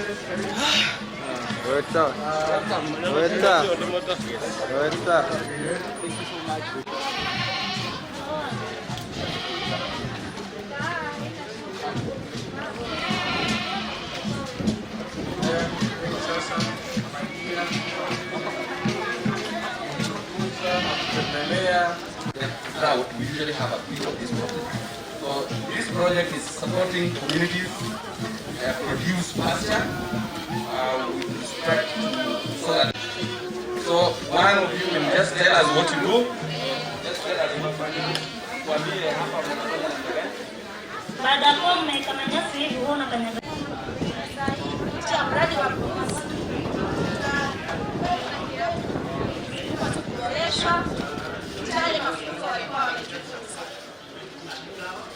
What's up? What's up? What's up? Thank you so much. Drought, we usually have a bit of this project. So this project is supporting communities produce pasture with respect to solar. So one of you can just tell us what you do. Just tell us what you do. Baada ya kuweka manyasi hivi huona kanyaga. Cha mradi wa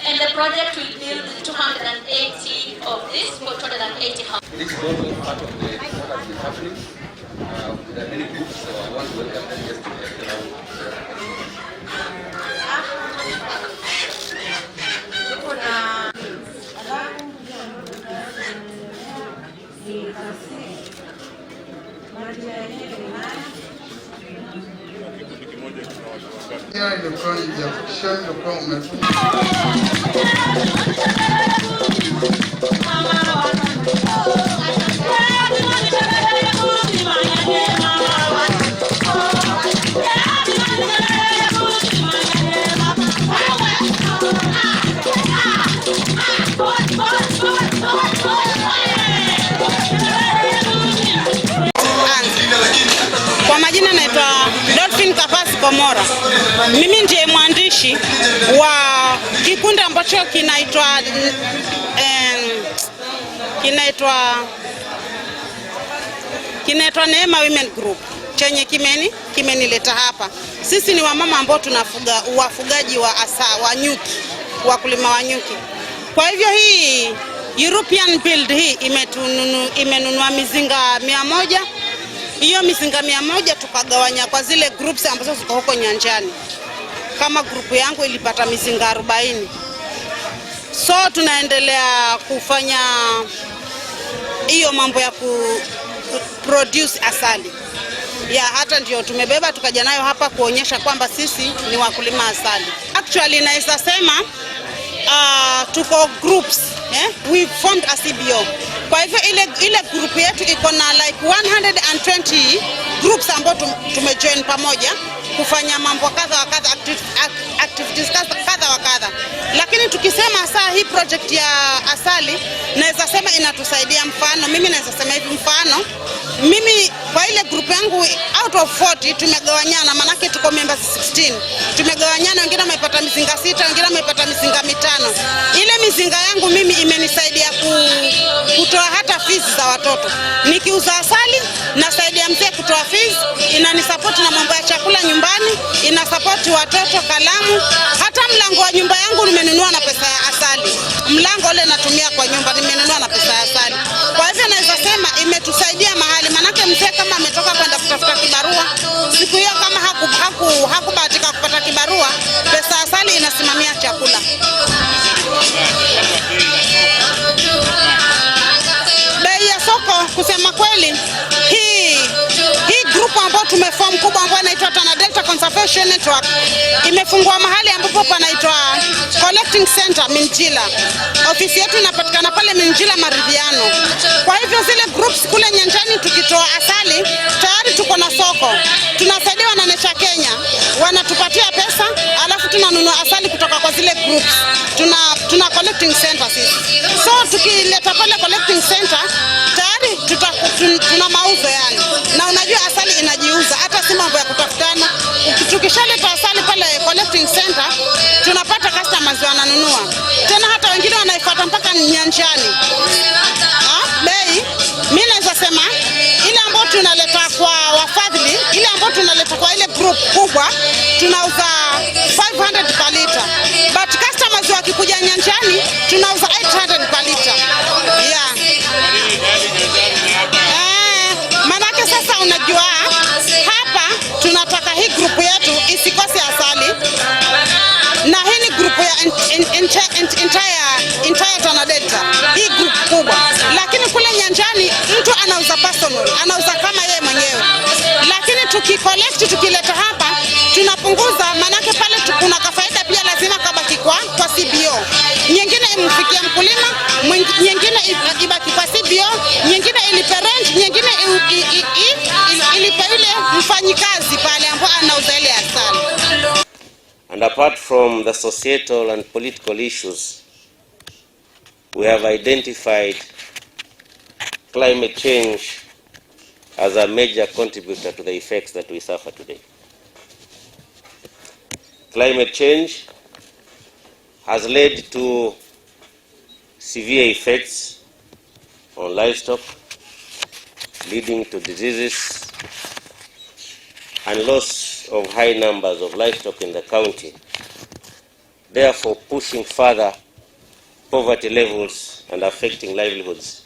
and the project will build 280 of this for 280 houses. This is also part of the what is happening. There are many groups, so I want to welcome them just to Kwa majina naitwa Komora. Mimi ndiye mwandishi wa kikundi ambacho kinaitwa Neema Women Group chenye kimenileta hapa. Sisi ni wamama ambao tunafuga wafugaji wa nyuki, wakulima wa nyuki. Kwa hivyo hii European build hii imenunua mizinga 100. Hiyo mizinga 100 tukagawanya kwa zile groups ambazo ziko huko nyanjani. Kama grupu yangu ilipata mizinga 40. So tunaendelea kufanya hiyo mambo ya produce asali. Ya hata ndio tumebeba tukaja nayo hapa kuonyesha kwamba sisi ni wakulima asali. Actually naweza sema tuko groups, we formed a CBO. Kwa hivyo ile group yetu iko na like 120 groups ambao tumejoin pamoja kufanya mambo kadha wa kadha, activities kadha wa kadha. Lakini tukisema saa hii project ya asali naweza sema inatusaidia. Mfano mimi naweza sema hivi, mfano mimi kwa ile group yangu out of 40 tumegawanyana, manake tuko members 16. Tumegawanyana, wengine wamepata mizinga 6, wengine wamepata mizinga 5. Ile mizinga yangu mimi imenisaidia kutoa hata fees za watoto. Nikiuza asali nasaidia mzee kutoa fees, inanisupport na mambo ya chakula nyumbani, inasupport watoto kalamu. Hata mlango wa nyumba yangu nimenunua na pesa ya asali. Mlango ule natumia kwa nyumba nimenunua na pesa ya asali. Kwa hivyo naweza sema imetusaidia mahali, manake mzee kama ametoka kwenda kutafuta kibarua, siku hiyo kama hakubahatika kupata kibarua, pesa ya asali inasimamia chakula. Bei ya soko kusema kweli, hii group ambayo tumeform kubwa ambayo inaitwa Tana Conservation Network imefungua mahali ambapo panaitwa Collecting Center Minjila. Ofisi yetu inapatikana pale Minjila Maridhiano. Kwa hivyo zile groups kule nyanjani tukitoa asali tayari tuko na soko. Tunasaidiwa na Nature Kenya, wanatupatia pesa alafu tunanunua asali kutoka kwa zile groups. Tuna collecting center sisi. So tukileta pale collecting center tayari tuna mauzo yani. Na unajua asali inajiuza, hata si mambo ya kutafutana. Tukishaleta asali pale collecting center tunapata customers wananunua. Tena hata wengine wanaifuata mpaka nyanjani. Bei mimi naweza sema ile ambayo tunaleta kwa wafadhili, ile ambayo tunaleta kwa ile group kubwa tunauza 500 per liter. But customers wakikuja nyanjani tunauza 800 per liter. Yeah. Manake sasa unajua hapa tunataka hii group yetu isikose asali. Na hii ni group ya entire Tana Delta. Hii group kubwa. Lakini kule nyanjani anauza kama yeye mwenyewe. Lakini tukicollect tukileta hapa tunapunguza, manake pale kuna kafaida pia lazima kabaki kwa CBO. Nyingine imfikie mkulima, nyingine ibaki kwa CBO, nyingine ilipe rent, nyingine ilipe yule mfanyikazi pale ambaye anauza ile asali. And apart from the societal and political issues, we have identified climate change as a major contributor to the effects that we suffer today. Climate change has led to severe effects on livestock, leading to diseases and loss of high numbers of livestock in the county, therefore pushing further poverty levels and affecting livelihoods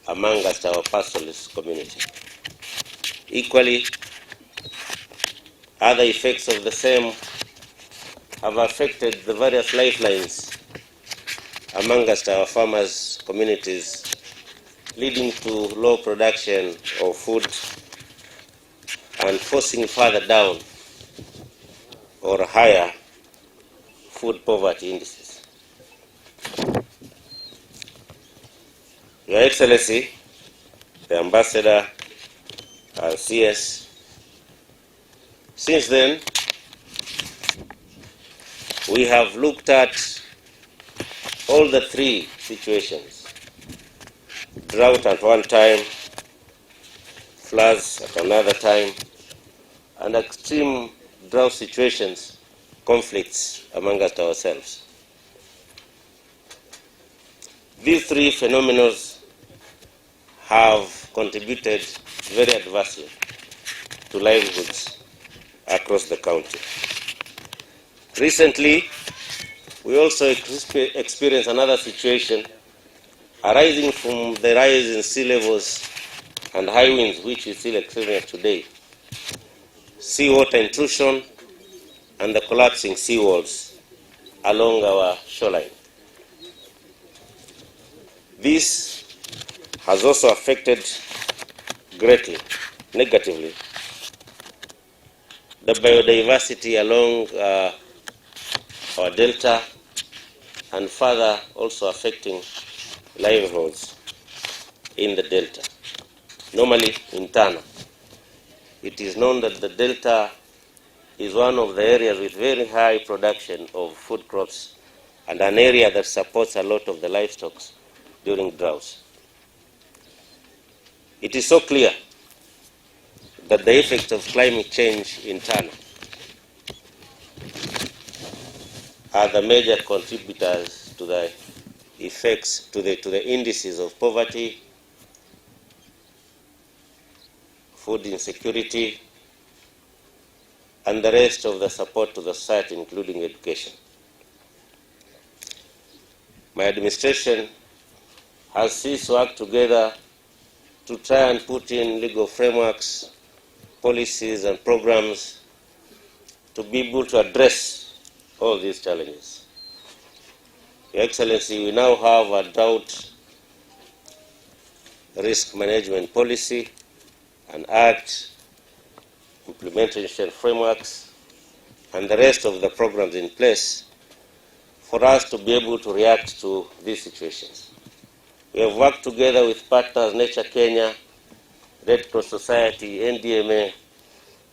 amongst our pastoralist community. Equally, other effects of the same have affected the various lifelines amongst our farmers' communities, leading to low production of food and forcing further down or higher food poverty indices. Your Excellency, the Ambassador, our CS, since then, we have looked at all the three situations: drought at one time, floods at another time, and extreme drought situations, conflicts amongst ourselves. These three phenomena have contributed very adversely to livelihoods across the county. Recently, we also experienced another situation arising from the rise in sea levels and high winds, which we still experience today, seawater intrusion, and the collapsing seawalls along our shoreline. This has also affected greatly, negatively, the biodiversity along our delta, and further also affecting livelihoods in the delta. Normally in Tana, it is known that the delta is one of the areas with very high production of food crops and an area that supports a lot of the livestock during droughts. It is so clear that the effects of climate change in Tana are the major contributors to the effects, to the indices of poverty, food insecurity, and the rest of the support to the society, including education. My administration has since worked together to try and put in legal frameworks, policies, and programs to be able to address all these challenges. Your Excellency, we now have a drought risk management policy, an act, implementation frameworks, and the rest of the programs in place for us to be able to react to these situations. We have worked together with partners, Nature Kenya, Red Cross Society, NDMA,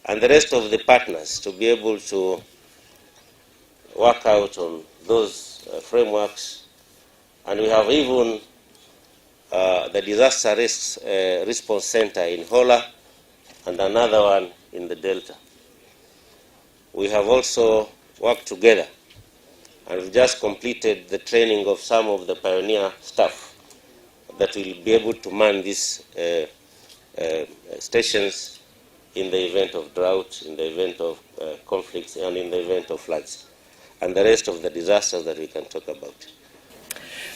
and the rest of the partners to be able to work out on those frameworks. And we have even the Disaster Response Center in Hola and another one in the Delta. We have also worked together and we've just completed the training of some of the pioneer staff that will be able to man these stations in the event of drought, in the event of conflicts, and in the event of floods, and the rest of the disasters that we can talk about.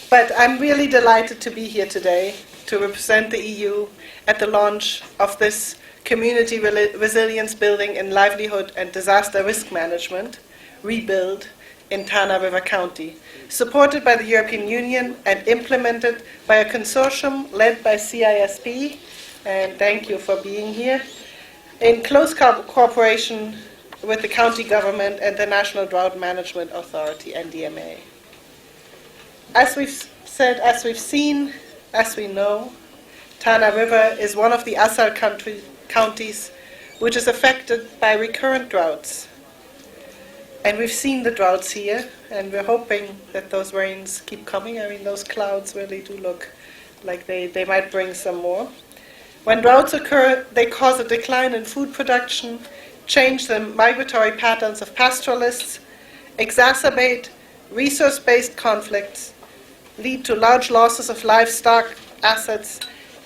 But I'm really delighted to be here today to represent the EU at the launch of this Community Resilience Building in Livelihood and Disaster Risk Management, REBUILD, in Tana River County, supported by the European Union and implemented by a consortium led by CISP, and thank you for being here, in close cooperation with the county government and the National Drought Management Authority, NDMA. As we've said, as we've seen, as we know, Tana River is one of the Assal counties which is affected by recurrent droughts. And we've seen the droughts here, and we're hoping that those rains keep coming. I mean, those clouds really do look like they might bring some more. When droughts occur, they cause a decline in food production, change the migratory patterns of pastoralists, exacerbate resource-based conflicts, lead to large losses of livestock assets,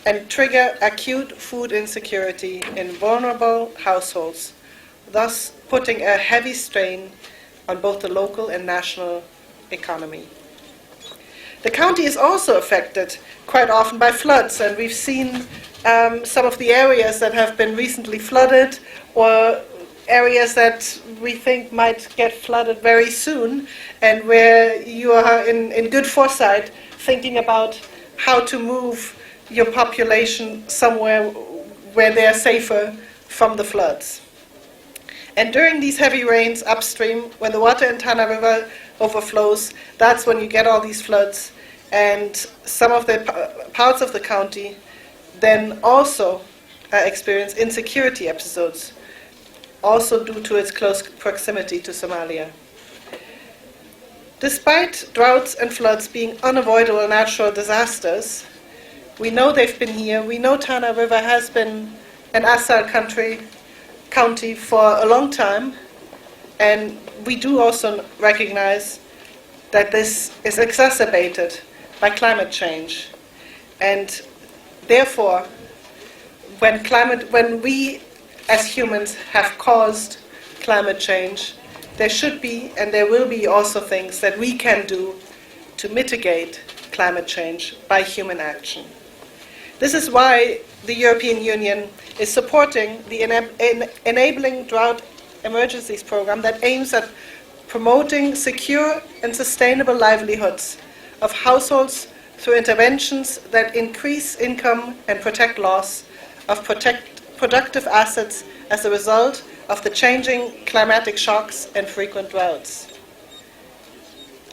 and trigger acute food insecurity in vulnerable households, thus putting a heavy strain on both the local and national economy. The county is also affected quite often by floods, and we've seen some of the areas that have been recently flooded, or areas that we think might get flooded very soon, and where you are in good foresight thinking about how to move your population somewhere where they are safer from the floods. And during these heavy rains upstream, when the water in Tana River overflows, that's when you get all these floods, and some of the parts of the county then also experience insecurity episodes, also due to its close proximity to Somalia. Despite droughts and floods being unavoidable natural disasters, we know they've been here. We know Tana River has been an Assal county for a long time, and we do also recognize that this is exacerbated by climate change. And therefore, when we as humans have caused climate change, there should be and there will be also things that we can do to mitigate climate change by human action. This is why the European Union is supporting the Enabling Drought Emergencies program that aims at promoting secure and sustainable livelihoods of households through interventions that increase income and protect loss of productive assets as a result of the changing climatic shocks and frequent droughts.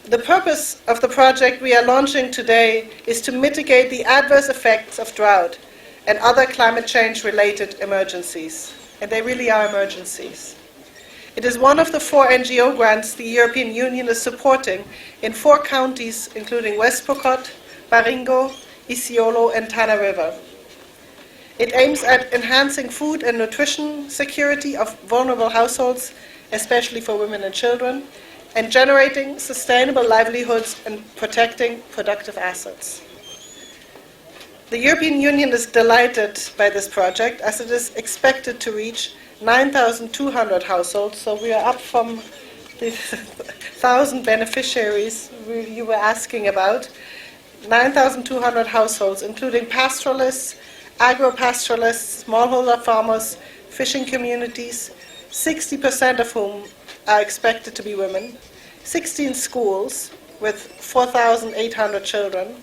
The purpose of the project we are launching today is to mitigate the adverse effects of drought and other climate change-related emergencies. And they really are emergencies. It is one of the 4 NGO grants the European Union is supporting in 4 counties, including West Pokot, Baringo, Isiolo, and Tana River. It aims at enhancing food and nutrition security of vulnerable households, especially for women and children, and generating sustainable livelihoods and protecting productive assets. The European Union is delighted by this project, as it is expected to reach 9,200 households, so we are up from the 1,000 beneficiaries you were asking about. 9,200 households, including pastoralists, agro-pastoralists, smallholder farmers, fishing communities, 60% of whom are expected to be women, 16 schools with 4,800 children,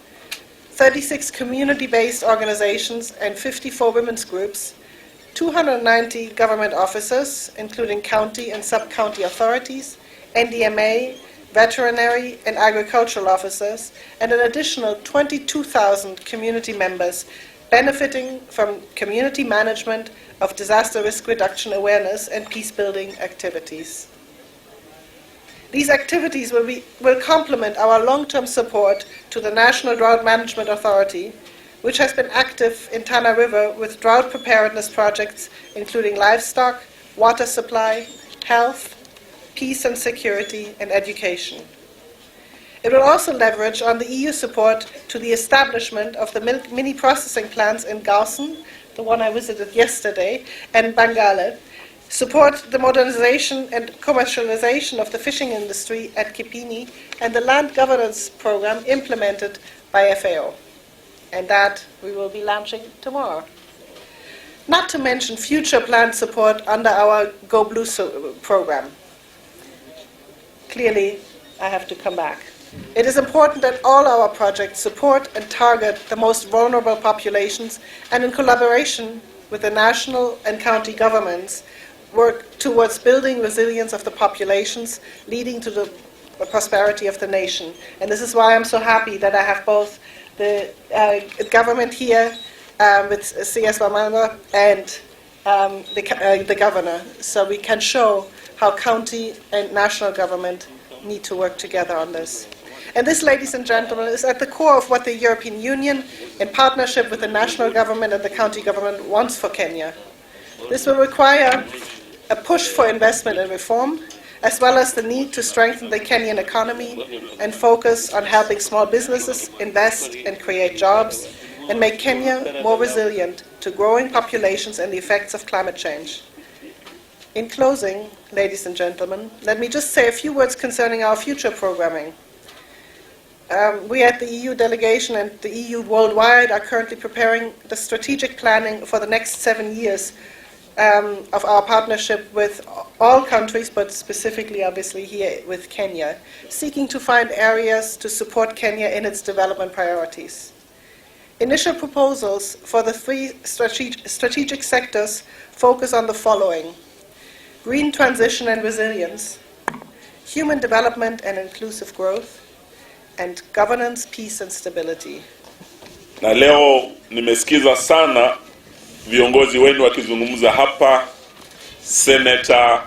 36 community-based organizations and 54 women's groups, 290 government officers, including county and sub-county authorities, NDMA, veterinary and agricultural officers, and an additional 22,000 community members benefiting from community management of disaster risk reduction awareness and peace-building activities. These activities will complement our long-term support to the National Drought Management Authority, which has been active in Tana River with drought preparedness projects including livestock, water supply, health, peace and security, and education. It will also leverage on the EU support to the establishment of the milk mini processing plants in Garsen, the one I visited yesterday, and Bangale, support the modernization and commercialization of the fishing industry at Kipini, and the land governance program implemented by FAO. And that we will be launching tomorrow. Not to mention future planned support under our Go Blue program. Clearly, I have to come back It is important that all our projects support and target the most vulnerable populations and in collaboration with the national and county governments work towards building resilience of the populations leading to the prosperity of the nation. And this is why I'm so happy that I have both the government here with CS Wamanga and the governor, so we can show how county and national government need to work together on this. And this, ladies and gentlemen, is at the core of what the European Union, in partnership with the national government and the county government, wants for Kenya. This will require a push for investment and reform, as well as the need to strengthen the Kenyan economy and focus on helping small businesses invest and create jobs, and make Kenya more resilient to growing populations and the effects of climate change. In closing, ladies and gentlemen, let me just say a few words concerning our future programming. We at the EU delegation and the EU worldwide are currently preparing the strategic planning for the next 7 years of our partnership with all countries, but specifically, obviously, here with Kenya, seeking to find areas to support Kenya in its development priorities. Initial proposals for the 3 strategic sectors focus on the following: green transition and resilience, human development and inclusive growth, and governance, peace and stability. Na leo nimesikiza sana viongozi wenu wakizungumza hapa. Senator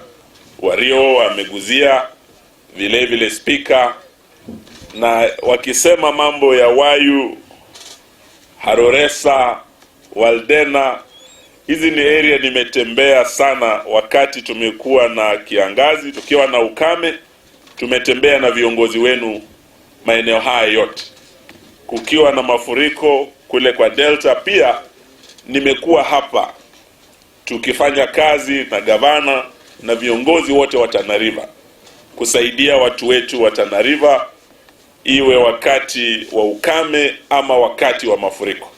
Wario ameguzia, vile vile speaker, na wakisema mambo ya Wayu, Haroresa, Waldena. Hizi ni area nimetembea sana wakati tumekuwa na kiangazi, tukiwa na ukame. Tumetembea na viongozi wenu maeneo haya yote. Kukiwa na mafuriko kule kwa Delta, pia nimekuwa hapa tukifanya kazi na gavana na viongozi wote wa Tana River kusaidia watu wetu wa Tana River, iwe wakati wa ukame ama wakati wa mafuriko.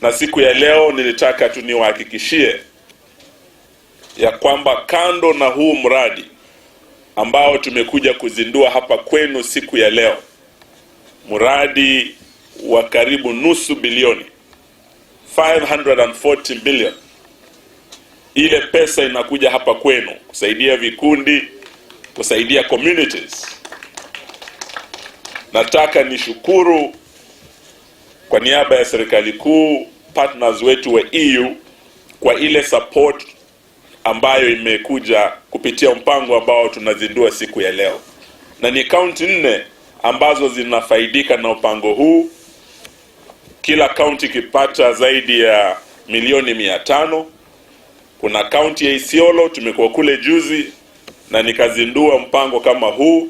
Na siku ya leo nilitaka tu niwahakikishie ya kwamba kando na huu mradi ambao tumekuja kuzindua hapa kwenu siku ya leo, mradi wa karibu nusu bilioni, 540 billion, ile pesa inakuja hapa kwenu kusaidia vikundi, kusaidia communities. Nataka nishukuru kwa niaba ya serikali kuu, partners wetu wa EU, kwa ile support ambayo imekuja kupitia mpango ambao tunazindua siku ya leo. Na ni kaunti 4 ambazo zinafaidika na mpango huu, kila kaunti kipata zaidi ya milioni 500. Kuna kaunti ya Isiolo, tumekuwa kule juzi na nikazindua mpango kama huu.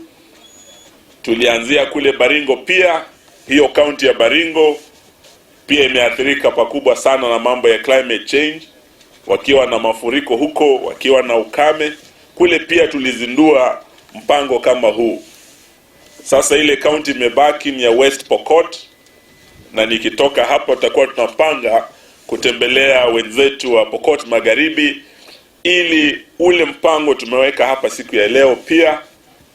Tulianzia kule Baringo pia. Hiyo kaunti ya Baringo pia imeathirika pakubwa sana na mambo ya climate change, wakiwa na mafuriko huko, wakiwa na ukame. Kule pia tulizindua mpango kama huu. Sasa ile kaunti imebaki ni ya West Pokot, na nikitoka hapo tutakuwa tunapanga kutembelea wenzetu wa Pokot Magharibi, ili ule mpango tumeweka hapa siku ya leo pia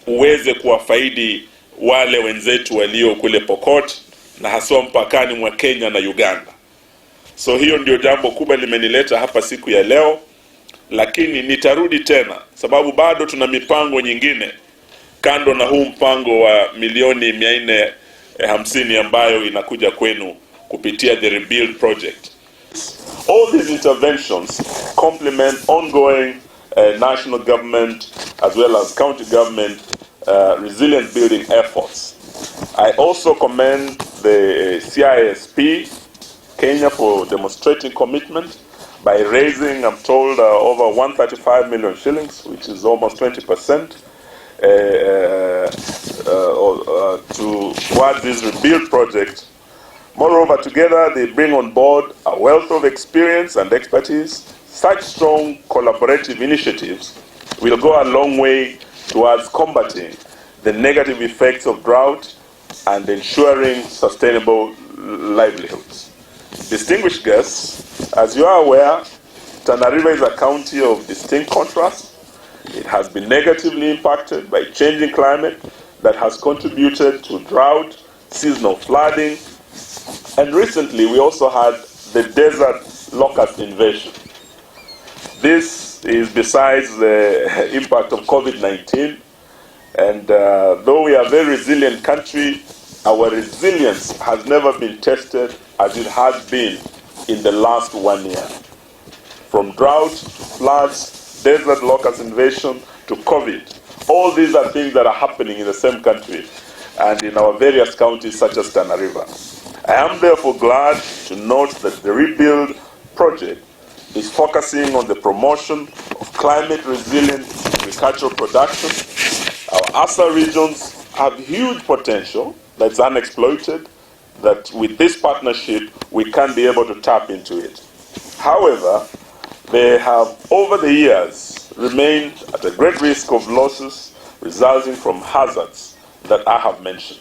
uweze kuwafaidi wale wenzetu walio kule Pokot na haswa mpakani mwa Kenya na Uganda. So hiyo ndio jambo kubwa limenileta hapa siku ya leo, lakini nitarudi tena sababu bado tuna mipango nyingine kando na huu mpango wa milioni 450 ambayo inakuja kwenu kupitia the Rebuild project. All these interventions complement ongoing national government as well as county government resilient building efforts. I also commend the CISP Kenya for demonstrating commitment by raising, I'm told, over 135 million shillings, which is almost 20%, towards this Rebuild project. Moreover, together they bring on board a wealth of experience and expertise. Such strong collaborative initiatives will go a long way towards combating the negative effects of drought and ensuring sustainable livelihoods. Distinguished guests, as you are aware, Tana River is a county of distinct contrast. It has been negatively impacted by changing climate, that has contributed to drought, seasonal flooding, and recently we also had the desert locust invasion. This is besides the impact of COVID-19, and though we are a very resilient country, our resilience has never been tested as it has been in the last 1 year. From drought to floods, desert locust invasion to COVID, all these are things that are happening in the same country and in our various counties such as Tana River. I am therefore glad to note that the Rebuild project is focusing on the promotion of climate-resilient agricultural production. Our ASA regions have huge potential that's unexploited, that with this partnership we can be able to tap into it. However, they have over the years remained at a great risk of losses resulting from hazards that I have mentioned.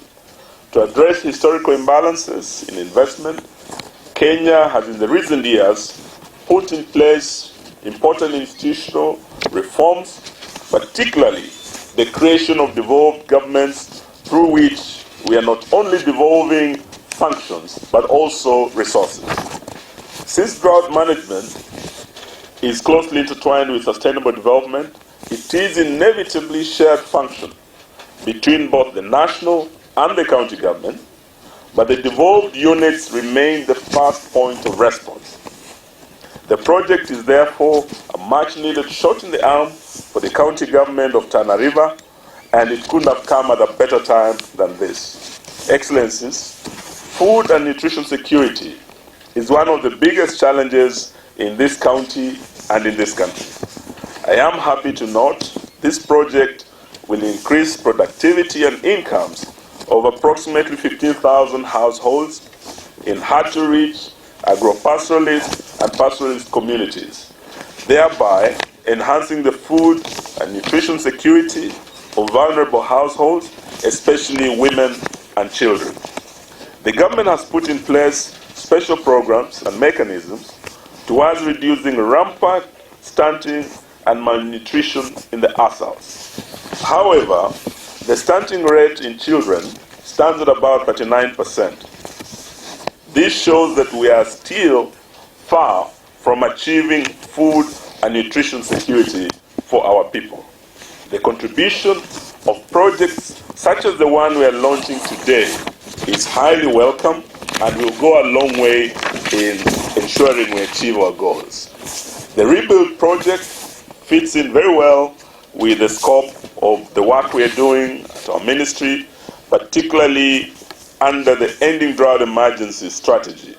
To address historical imbalances in investment, Kenya has in the recent years put in place important institutional reforms, particularly the creation of devolved governments through which we are not only devolving functions but also resources. Since drought management is closely intertwined with sustainable development, it is inevitably shared function between both the national and the county government, but the devolved units remain the first point of response. The project is therefore a much-needed shot in the arm for the county government of Tana River, and it couldn't have come at a better time than this. Excellencies, food and nutrition security is one of the biggest challenges in this county and in this country. I am happy to note this project will increase productivity and incomes of approximately 15,000 households in hard-to-reach agro-pastoralist and pastoralist communities, thereby enhancing the food and nutrition security of vulnerable households, especially women and children. The government has put in place special programs and mechanisms towards reducing rampant stunting and malnutrition in the ASALs. However, the stunting rate in children stands at about 39%. This shows that we are still far from achieving food and nutrition security for our people. The contribution of projects such as the one we are launching today is highly welcome and will go a long way in ensuring we achieve our goals. The Rebuild project fits in very well with the scope of the work we are doing at our ministry, particularly under the Ending Drought Emergency Strategy.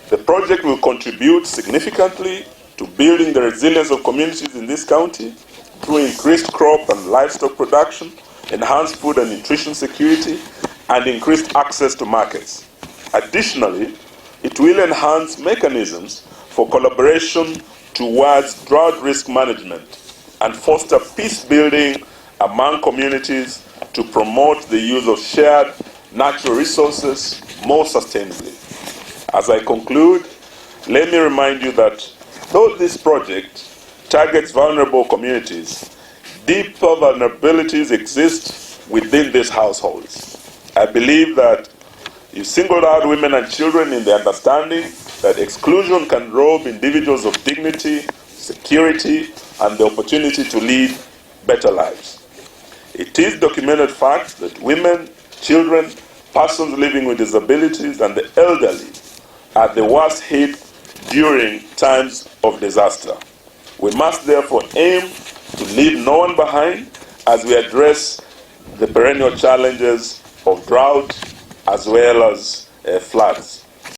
The project will contribute significantly to building the resilience of communities in this county through increased crop and livestock production, enhanced food and nutrition security, and increased access to markets. Additionally, it will enhance mechanisms for collaboration towards drought risk management and foster peace building among communities to promote the use of shared natural resources more sustainably. As I conclude, let me remind you that though this project targets vulnerable communities, deeper vulnerabilities exist within these households. I believe that you singled out women and children in the understanding that exclusion can rob individuals of dignity, security, and the opportunity to lead better lives. It is documented fact that women, children, persons living with disabilities, and the elderly are the worst hit during times of disaster. We must therefore aim to leave no one behind as we address the perennial challenges of drought as well as floods.